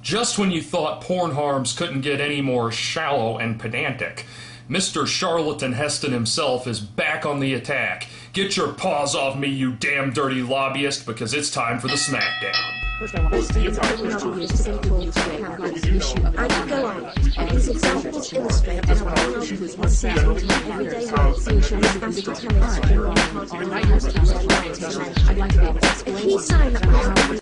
Just when you thought porn harms couldn't get any more shallow and pedantic, Mr. Charlatan Heston himself is back on the attack. Get your paws off me, you damn dirty lobbyist, because it's time for the Smackdown. First, I want to see I could go on. These examples illustrate how technology is set into everyday life and determines a key sign of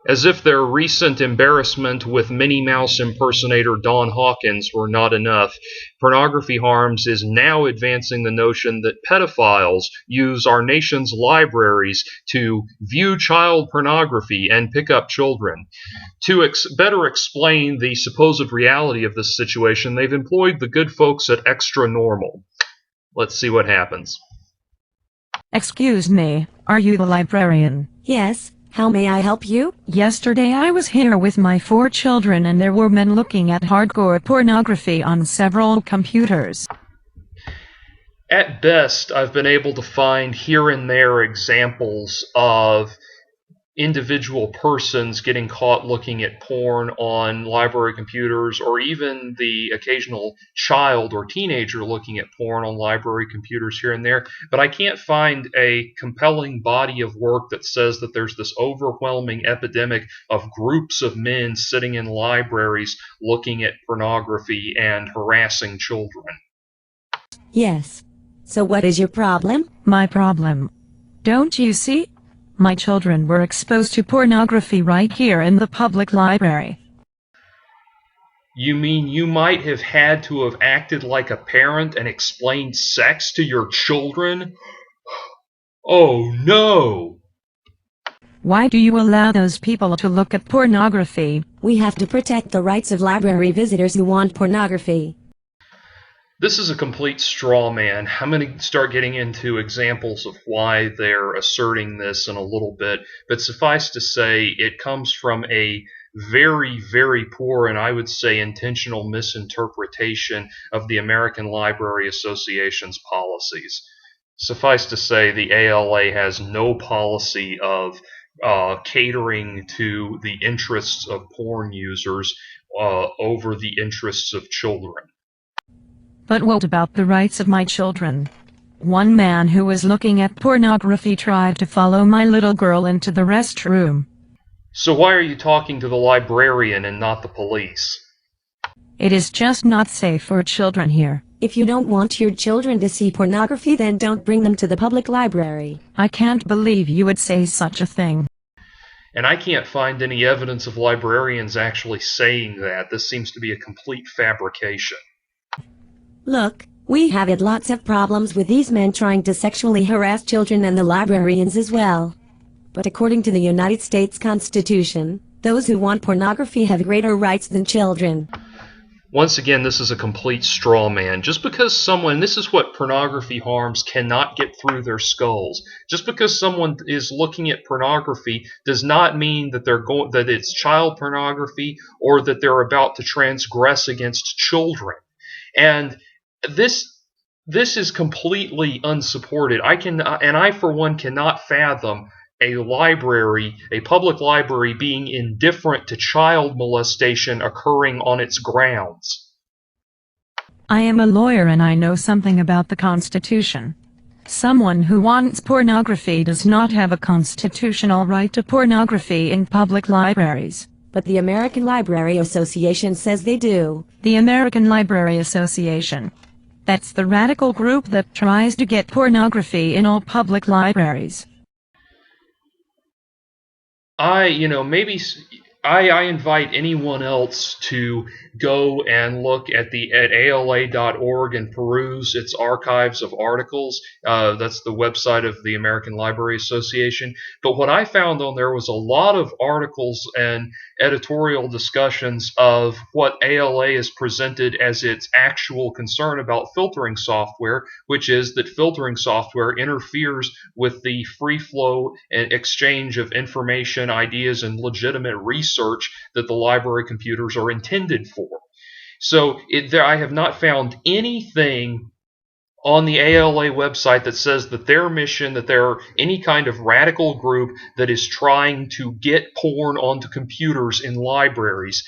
As if their recent embarrassment with Minnie Mouse impersonator Dawn Hawkins were not enough, Pornography Harms is now advancing the notion that pedophiles use our nation's libraries to view child pornography and pick up children. To better explain the supposed reality of this situation, they've employed the good folks at Extra Normal. Let's see what happens. Excuse me, are you the librarian? Yes. How may I help you? Yesterday I was here with my 4 children and there were men looking at hardcore pornography on several computers. At best, I've been able to find here and there examples of individual persons getting caught looking at porn on library computers, or even the occasional child or teenager looking at porn on library computers here and there, but I can't find a compelling body of work that says that there's this overwhelming epidemic of groups of men sitting in libraries looking at pornography and harassing children. Yes. So what is your problem? My problem. Don't you see? My children were exposed to pornography right here in the public library. You mean you might have had to have acted like a parent and explained sex to your children? Oh no! Why do you allow those people to look at pornography? We have to protect the rights of library visitors who want pornography. This is a complete straw man. I'm going to start getting into examples of why they're asserting this in a little bit, but suffice to say, it comes from a very, very poor and I would say intentional misinterpretation of the American Library Association's policies. Suffice to say, the ALA has no policy of catering to the interests of porn users over the interests of children. But what about the rights of my children? One man who was looking at pornography tried to follow my little girl into the restroom. So why are you talking to the librarian and not the police? It is just not safe for children here. If you don't want your children to see pornography, then don't bring them to the public library. I can't believe you would say such a thing. And I can't find any evidence of librarians actually saying that. This seems to be a complete fabrication. Look, we have had lots of problems with these men trying to sexually harass children and the librarians as well. But according to the United States Constitution, those who want pornography have greater rights than children. Once again, this is a complete straw man. Just because someone, this is what Pornography Harms cannot get through their skulls. Just because someone is looking at pornography does not mean that that it's child pornography or that they're about to transgress against children. And this is completely unsupported. I for one cannot fathom a public library being indifferent to child molestation occurring on its grounds. I am a lawyer and I know something about the Constitution. Someone who wants pornography does not have a constitutional right to pornography in public libraries. But the American Library Association says they do. The American Library Association. That's the radical group that tries to get pornography in all public libraries. I invite anyone else to go and look at ALA.org and peruse its archives of articles. That's the website of the American Library Association. But what I found on there was a lot of articles and editorial discussions of what ALA has presented as its actual concern about filtering software, which is that filtering software interferes with the free flow and exchange of information, ideas, and legitimate research that the library computers are intended for. So I have not found anything on the ALA website that says that their mission, that they're any kind of radical group that is trying to get porn onto computers in libraries.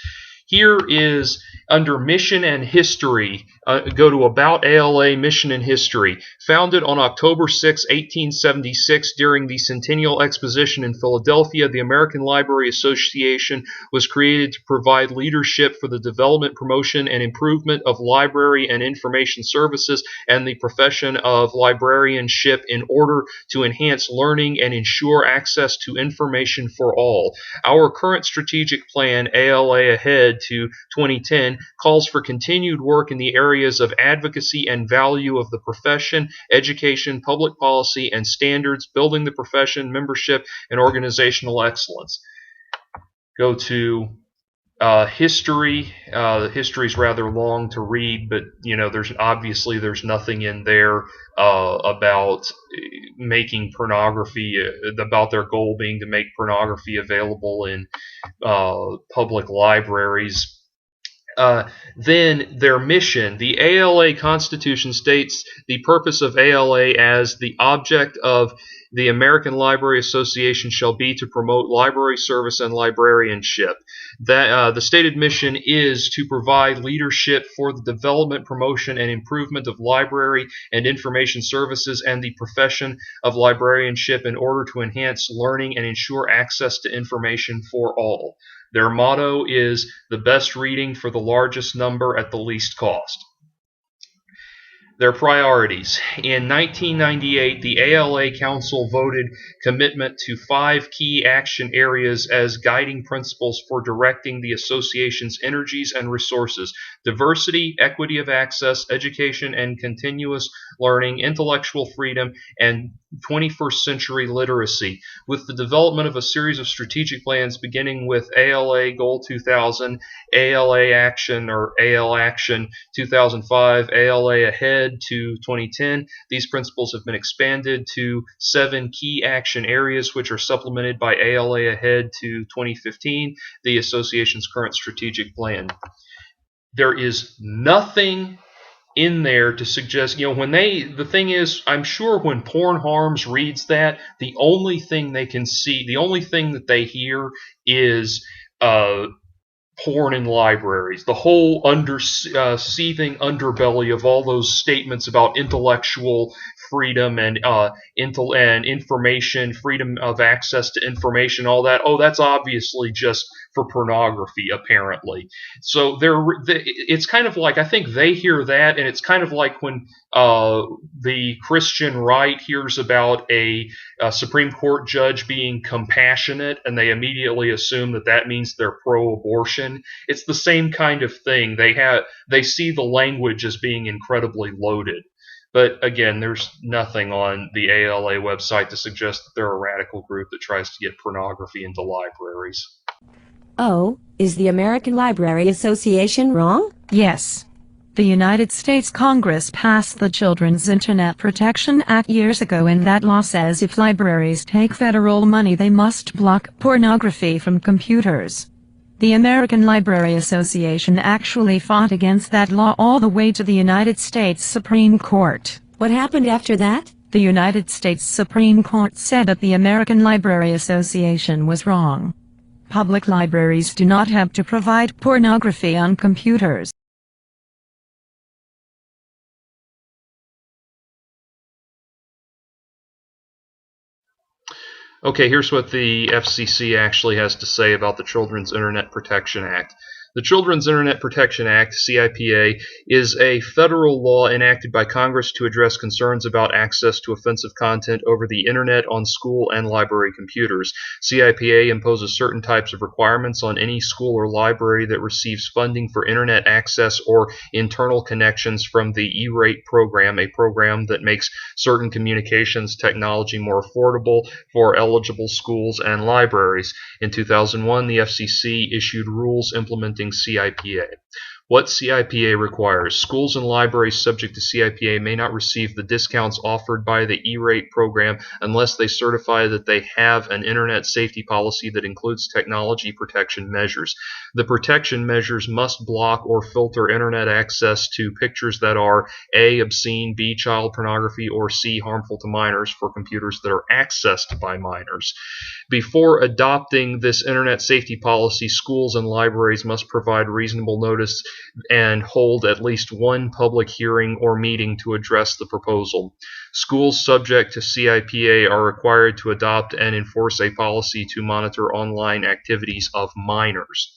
Here is under Mission and History, go to About ALA Mission and History. Founded on October 6, 1876 during the Centennial Exposition in Philadelphia, the American Library Association was created to provide leadership for the development, promotion, and improvement of library and information services and the profession of librarianship in order to enhance learning and ensure access to information for all. Our current strategic plan, ALA Ahead to 2010, calls for continued work in the areas of advocacy and value of the profession, education, public policy, and standards, building the profession, membership, and organizational excellence. Go to history. The history is rather long to read, but there's nothing in there about making pornography, about their goal being to make pornography available in public libraries. Then their mission. The ALA Constitution states the purpose of ALA as the object of the American Library Association shall be to promote library service and librarianship. That the stated mission is to provide leadership for the development, promotion, and improvement of library and information services and the profession of librarianship in order to enhance learning and ensure access to information for all. Their motto is the best reading for the largest number at the least cost. Their priorities. In 1998, the ALA Council voted commitment to 5 key action areas as guiding principles for directing the association's energies and resources: diversity, equity of access, education and continuous learning, intellectual freedom, and 21st century literacy, with the development of a series of strategic plans beginning with ALA Goal 2000, ALA Action or AL Action 2005, ALA Ahead to 2010. These principles have been expanded to 7 key action areas, which are supplemented by ALA Ahead to 2015, the association's current strategic plan. There is nothing in there to suggest, the thing is, I'm sure when Porn Harms reads that, the only thing they can see, the only thing that they hear is porn in libraries, the whole seething underbelly of all those statements about intellectual freedom and information, freedom of access to information, all that. Oh, that's obviously just for pornography, apparently. So it's kind of like, I think they hear that, and it's kind of like when the Christian right hears about a Supreme Court judge being compassionate, and they immediately assume that means they're pro-abortion. It's the same kind of thing. They see the language as being incredibly loaded. But again, there's nothing on the ALA website to suggest that they're a radical group that tries to get pornography into libraries. Oh, is the American Library Association wrong? Yes. The United States Congress passed the Children's Internet Protection Act years ago, and that law says if libraries take federal money, they must block pornography from computers. The American Library Association actually fought against that law all the way to the United States Supreme Court. What happened after that? The United States Supreme Court said that the American Library Association was wrong. Public libraries do not have to provide pornography on computers. Okay, here's what the FCC actually has to say about the Children's Internet Protection Act. The Children's Internet Protection Act, CIPA, is a federal law enacted by Congress to address concerns about access to offensive content over the Internet on school and library computers. CIPA imposes certain types of requirements on any school or library that receives funding for Internet access or internal connections from the E-rate program, a program that makes certain communications technology more affordable for eligible schools and libraries. In 2001, the FCC issued rules implementing CIPA. What CIPA requires. Schools and libraries subject to CIPA may not receive the discounts offered by the E-rate program unless they certify that they have an internet safety policy that includes technology protection measures. The protection measures must block or filter internet access to pictures that are A, obscene, B, child pornography, or C, harmful to minors for computers that are accessed by minors. Before adopting this internet safety policy, schools and libraries must provide reasonable notice and hold at least one public hearing or meeting to address the proposal. Schools subject to CIPA are required to adopt and enforce a policy to monitor online activities of minors.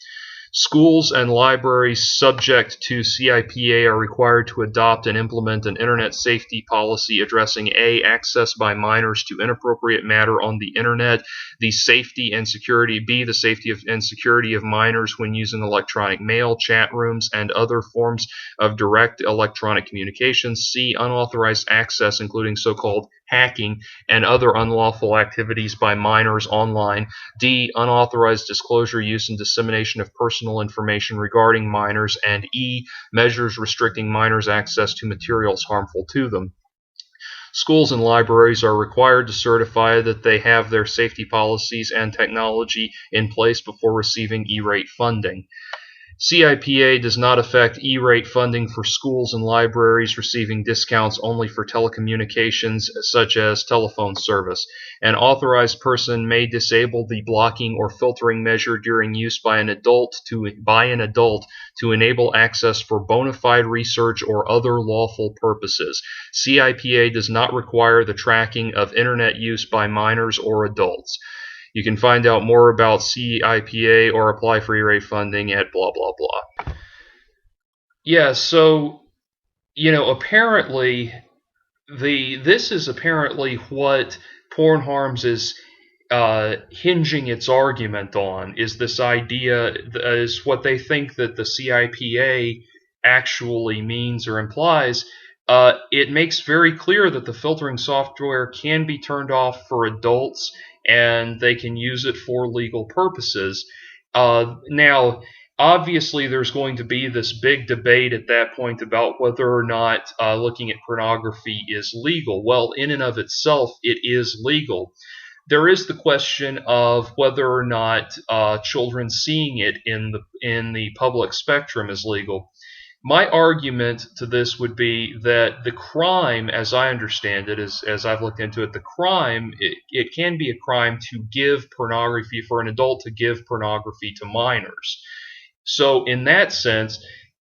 Schools and libraries subject to CIPA are required to adopt and implement an internet safety policy addressing A, access by minors to inappropriate matter on the internet, the safety and security, B, the safety and security of minors when using electronic mail, chat rooms, and other forms of direct electronic communications, C, unauthorized access, including so-called hacking and other unlawful activities by minors online, D, unauthorized disclosure, use, and dissemination of personal information regarding minors, and E, measures restricting minors' access to materials harmful to them. Schools and libraries are required to certify that they have their safety policies and technology in place before receiving E-rate funding. CIPA does not affect E-rate funding for schools and libraries receiving discounts only for telecommunications such as telephone service. An authorized person may disable the blocking or filtering measure during use by an adult to enable access for bona fide research or other lawful purposes. CIPA does not require the tracking of internet use by minors or adults. You can find out more about CIPA or apply for E-rate funding at blah, blah, blah. Yeah, so, apparently, this is apparently what Porn Harms is hinging its argument on, is this idea, is what they think that the CIPA actually means or implies. It makes very clear that the filtering software can be turned off for adults and they can use it for legal purposes. Now, obviously, there's going to be this big debate at that point about whether or not looking at pornography is legal. Well, in and of itself, it is legal. There is the question of whether or not children seeing it in the public spectrum is legal. My argument to this would be that the crime, as I understand it, as I've looked into it, the crime, it can be a crime to give pornography, for an adult to give pornography to minors. So in that sense,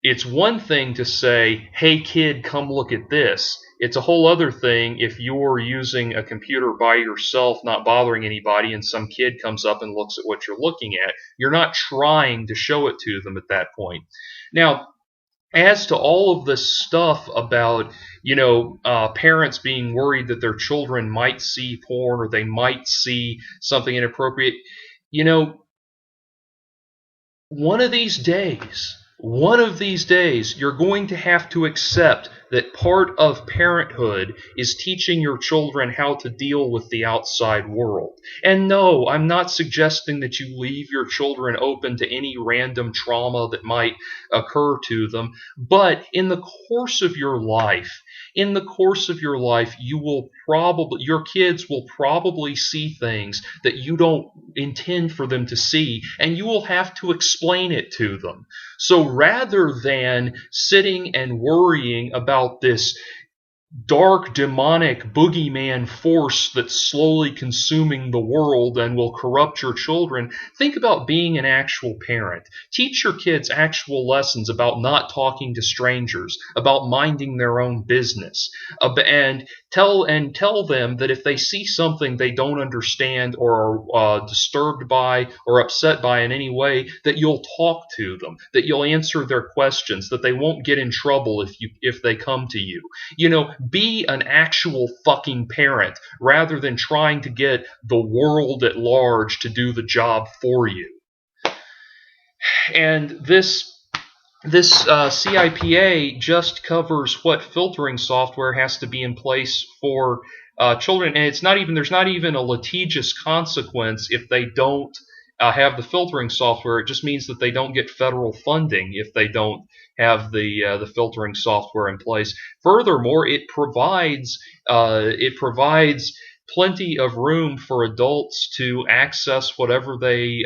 it's one thing to say, hey kid, come look at this. It's a whole other thing if you're using a computer by yourself, not bothering anybody, and some kid comes up and looks at what you're looking at. You're not trying to show it to them at that point. Now, as to all of this stuff about, parents being worried that their children might see porn or they might see something inappropriate, one of these days, you're going to have to accept that part of parenthood is teaching your children how to deal with the outside world. And no, I'm not suggesting that you leave your children open to any random trauma that might occur to them, but in the course of your life, your kids will probably see things that you don't intend for them to see, and you will have to explain it to them. So rather than sitting and worrying about this dark, demonic boogeyman force that's slowly consuming the world and will corrupt your children, think about being an actual parent. Teach your kids actual lessons about not talking to strangers, about minding their own business, and tell them that if they see something they don't understand or are disturbed by or upset by in any way, that you'll talk to them, that you'll answer their questions, that they won't get in trouble if they come to you. Be an actual fucking parent rather than trying to get the world at large to do the job for you. And this CIPA just covers what filtering software has to be in place for children, and there's not even a litigious consequence if they don't have the filtering software, it just means that they don't get federal funding if they don't have the filtering software in place. Furthermore, it provides plenty of room for adults to access whatever they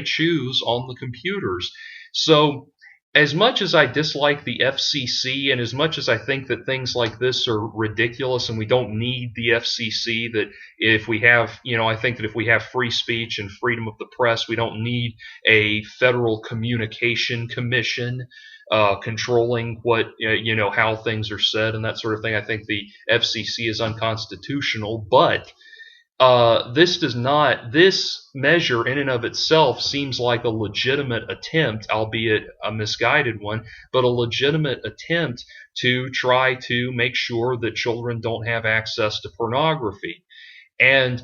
choose on the computers. So, as much as I dislike the FCC, and as much as I think that things like this are ridiculous and we don't need the FCC, that if we have, I think that if we have free speech and freedom of the press, we don't need a federal communication commission controlling how things are said and that sort of thing. I think the FCC is unconstitutional, but this measure in and of itself seems like a legitimate attempt, albeit a misguided one, but a legitimate attempt to try to make sure that children don't have access to pornography. And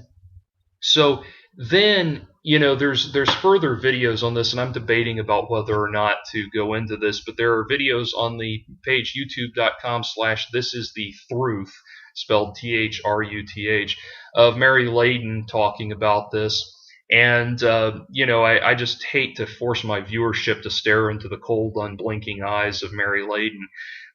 so then, there's further videos on this, and I'm debating about whether or not to go into this, but there are videos on the page youtube.com/thisisthetruth, spelled THRUTH, of Mary Layden talking about this. And, I just hate to force my viewership to stare into the cold, unblinking eyes of Mary Layden.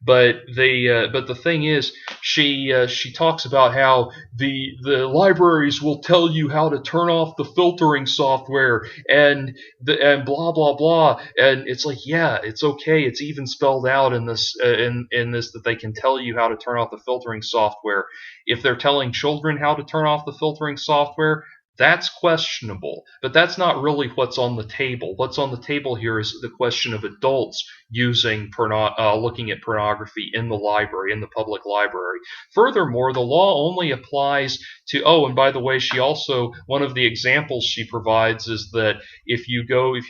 But the thing is, she talks about how the libraries will tell you how to turn off the filtering software and blah blah blah, and it's like, yeah, it's okay, it's even spelled out in this that they can tell you how to turn off the filtering software. If they're telling children how to turn off the filtering software, that's questionable, but that's not really what's on the table. What's on the table here is the question of adults looking at pornography in the library, in the public library. Furthermore, the law only applies to, and by the way, one of the examples she provides is that if you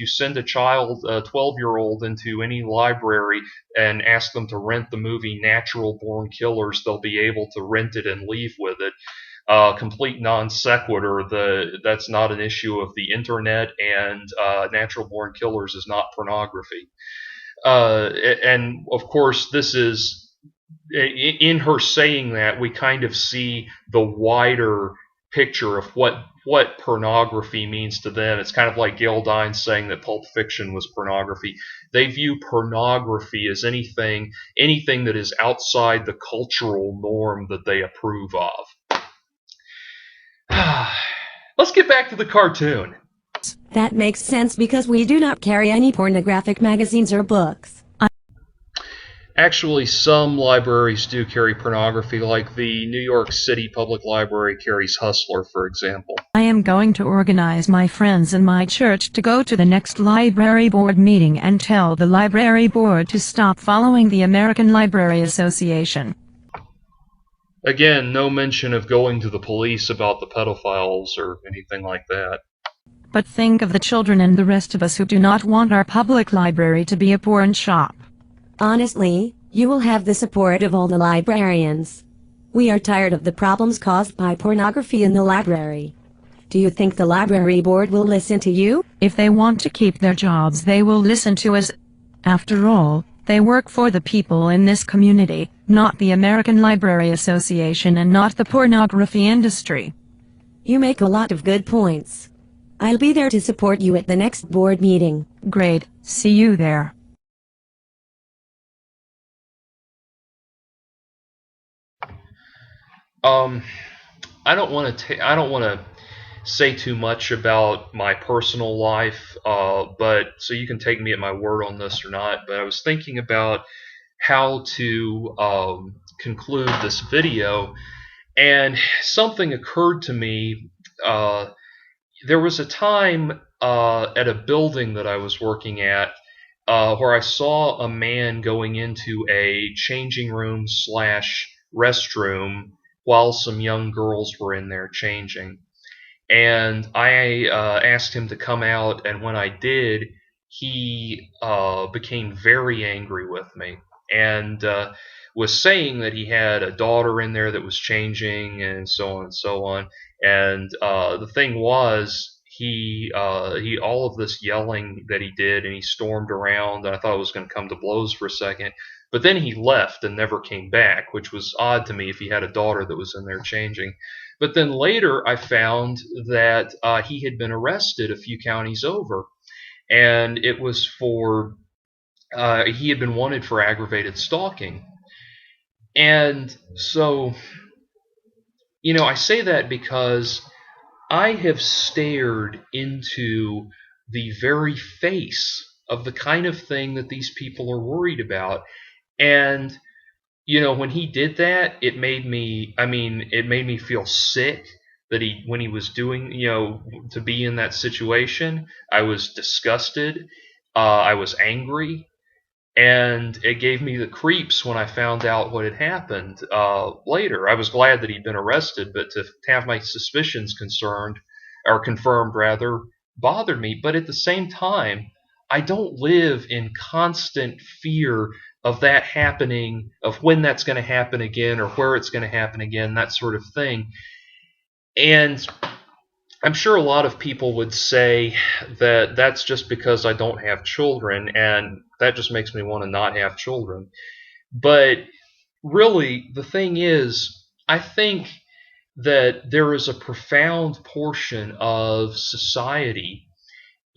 send a 12-year-old into any library and ask them to rent the movie Natural Born Killers, they'll be able to rent it and leave with it. Complete non sequitur. That's not an issue of the internet, and Natural Born Killers is not pornography. And of course, this is, in her saying that, we kind of see the wider picture of what pornography means to them. It's kind of like Gail Dines saying that Pulp Fiction was pornography. They view pornography as anything that is outside the cultural norm that they approve of. Let's get back to the cartoon. That makes sense because we do not carry any pornographic magazines or books. Actually, some libraries do carry pornography, like the New York City Public Library carries Hustler, for example. I am going to organize my friends in my church to go to the next library board meeting and tell the library board to stop following the American Library Association. Again, no mention of going to the police about the pedophiles or anything like that. But think of the children and the rest of us who do not want our public library to be a porn shop. Honestly, you will have the support of all the librarians. We are tired of the problems caused by pornography in the library. Do you think the library board will listen to you? If they want to keep their jobs, they will listen to us. After all, they work for the people in this community, not the American Library Association and not the pornography industry. You make a lot of good points. I'll be there to support you at the next board meeting. Great, see you there. I don't want to say too much about my personal life, but so you can take me at my word on this or not. But I was thinking about how to conclude this video, and something occurred to me. There was a time at a building that I was working at where I saw a man going into a changing room / restroom while some young girls were in there changing. And I asked him to come out, and when I did, he became very angry with me and was saying that he had a daughter in there that was changing and so on and so on. And the thing was, he all of this yelling that he did, and he stormed around, and I thought it was going to come to blows for a second. But then he left and never came back, which was odd to me if he had a daughter that was in there changing. But then later I found that he had been arrested a few counties over, and it was for he had been wanted for aggravated stalking. And so, I say that because I have stared into the very face of the kind of thing that these people are worried about. And, when he did that, it made me feel sick that when he was doing, to be in that situation. I was disgusted. I was angry. And it gave me the creeps when I found out what had happened later. I was glad that he'd been arrested, but to have my suspicions confirmed rather, bothered me. But at the same time, I don't live in constant fear of that happening, of when that's going to happen again, or where it's going to happen again, that sort of thing. And I'm sure a lot of people would say that that's just because I don't have children, and that just makes me want to not have children. But really, the thing is, I think that there is a profound portion of society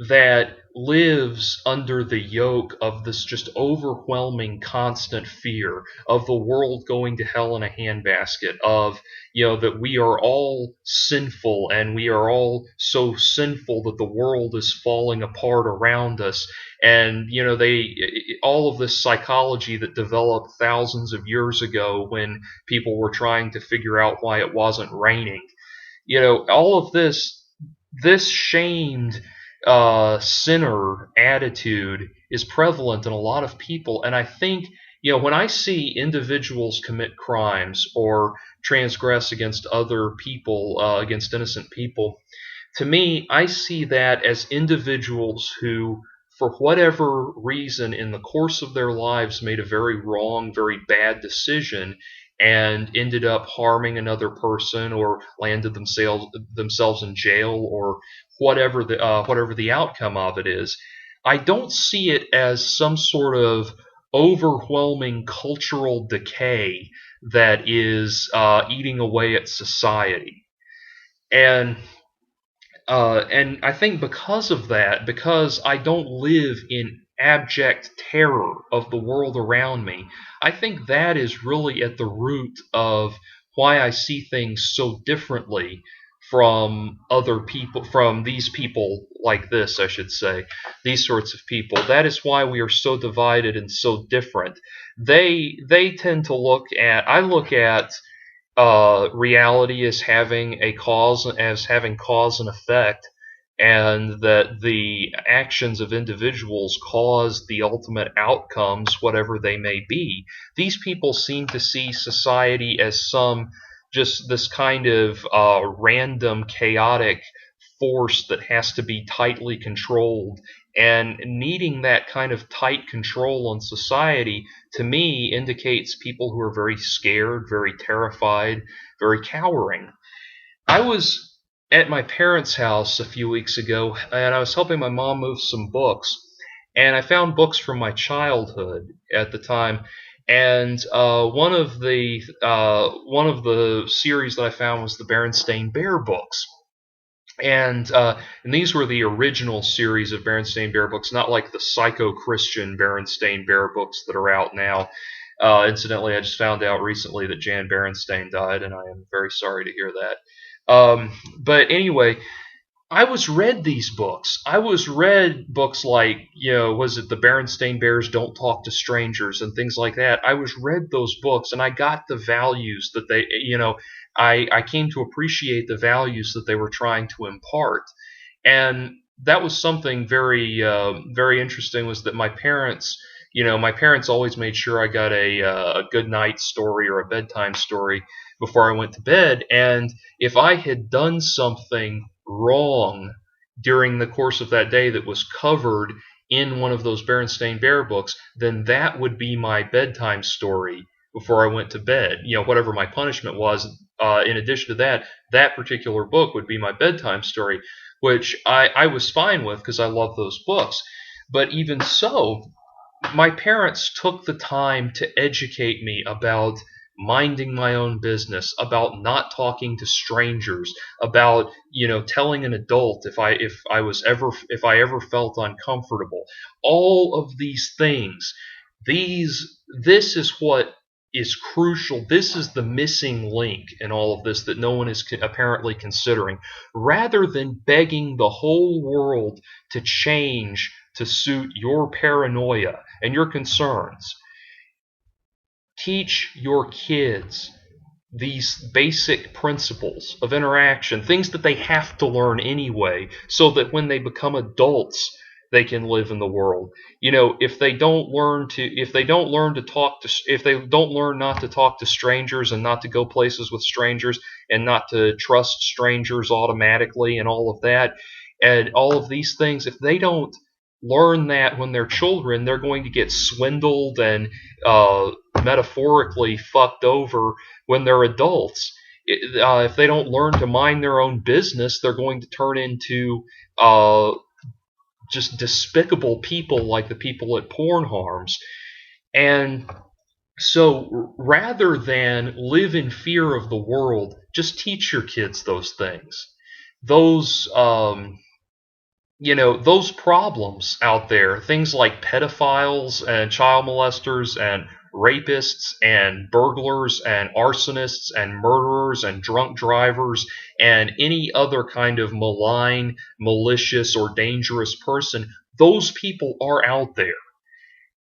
that lives under the yoke of this just overwhelming constant fear of the world going to hell in a handbasket, of that we are all sinful, and we are all so sinful that the world is falling apart around us. And they all of this psychology that developed thousands of years ago when people were trying to figure out why it wasn't raining, all of this shamed sinner attitude is prevalent in a lot of people. And I think, when I see individuals commit crimes or transgress against other people, against innocent people, to me, I see that as individuals who, for whatever reason, in the course of their lives, made a very wrong, very bad decision and ended up harming another person, or landed themselves in jail, or whatever the outcome of it is. I don't see it as some sort of overwhelming cultural decay that is eating away at society. And I think because of that, because I don't live in abject terror of the world around me, I think that is really at the root of why I see things so differently from other people, from these people like this, I should say, these sorts of people. That is why we are so divided and so different. They tend to I look at reality as having cause and effect, and that the actions of individuals cause the ultimate outcomes, whatever they may be. These people seem to see society as just this kind of random, chaotic force that has to be tightly controlled. And needing that kind of tight control on society, to me, indicates people who are very scared, very terrified, very cowering. I was at my parents' house a few weeks ago, and I was helping my mom move some books, and I found books from my childhood at the time. And one of the series that I found was the Berenstain Bear books. And these were the original series of Berenstain Bear books, not like the psycho-Christian Berenstain Bear books that are out now. Incidentally, I just found out recently that Jan Berenstain died, and I am very sorry to hear that. But anyway, I was read these books. I was read books like, was it the Berenstain Bears Don't Talk to Strangers and things like that. I was read those books, and I got the values that they, I came to appreciate the values that they were trying to impart. And that was something very, very interesting, was that my parents always made sure I got a good night story or a bedtime story before I went to bed. And if I had done something wrong during the course of that day that was covered in one of those Berenstain Bear books, then that would be my bedtime story before I went to bed. Whatever my punishment was, in addition to that, that particular book would be my bedtime story, which I was fine with because I love those books. But even so, my parents took the time to educate me about minding my own business, about not talking to strangers, about, telling an adult if I ever felt uncomfortable. All of these things, this is what is crucial. This is the missing link in all of this that no one is apparently considering. Rather than begging the whole world to change to suit your paranoia and your concerns, teach your kids these basic principles of interaction, things that they have to learn anyway, so that when they become adults, they can live in the world. If they don't learn not to talk to strangers, and not to go places with strangers, and not to trust strangers automatically, and all of that, and all of these things, if they don't learn that when they're children, they're going to get swindled and metaphorically fucked over when they're adults. If they don't learn to mind their own business, they're going to turn into just despicable people like the people at Porn Harms. And so rather than live in fear of the world, just teach your kids those things. Those those problems out there, things like pedophiles and child molesters and rapists and burglars and arsonists and murderers and drunk drivers and any other kind of malign, malicious, or dangerous person, those people are out there.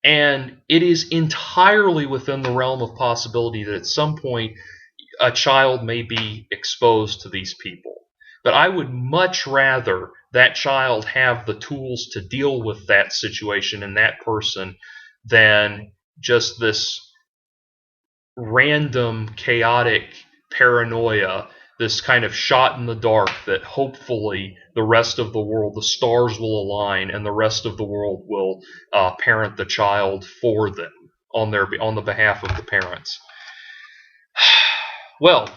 And it is entirely within the realm of possibility that at some point a child may be exposed to these people. But I would much rather that child have the tools to deal with that situation and that person than just this random, chaotic paranoia, this kind of shot in the dark that hopefully the rest of the world, the stars will align and the rest of the world will parent the child for them on the behalf of the parents. Well,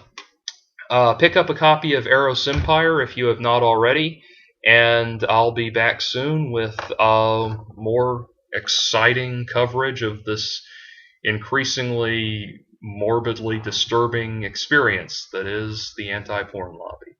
pick up a copy of Eros Empire if you have not already, and I'll be back soon with more exciting coverage of this increasingly morbidly disturbing experience that is the anti-porn lobby.